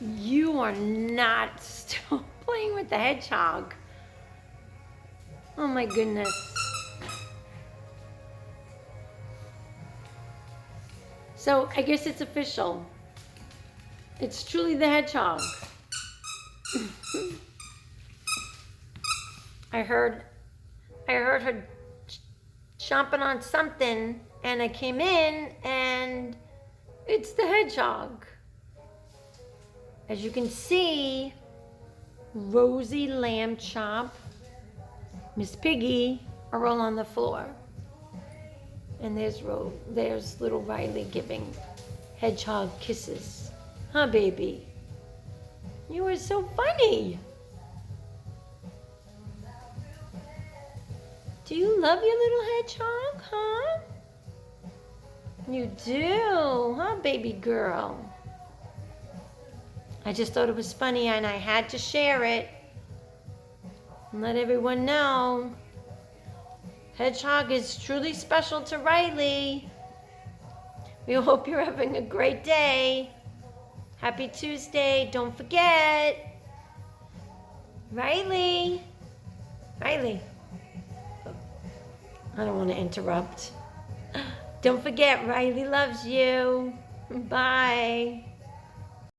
You are not still playing with the hedgehog. Oh my goodness. So I guess it's official. It's truly the hedgehog. I heard her chomping on something, and I came in, and it's the hedgehog. As you can see, Rosie, Lamb Chop, Miss Piggy are all on the floor. And there's little Rylie giving hedgehog kisses. Huh, baby? You are so funny. Do you love your little hedgehog, huh? You do, huh, baby girl? I just thought it was funny and I had to share it and let everyone know. Hedgehog is truly special to Rylie. We hope you're having a great day. Happy Tuesday. Don't forget. Rylie. Rylie. I don't want to interrupt. Don't forget, Rylie loves you. Bye.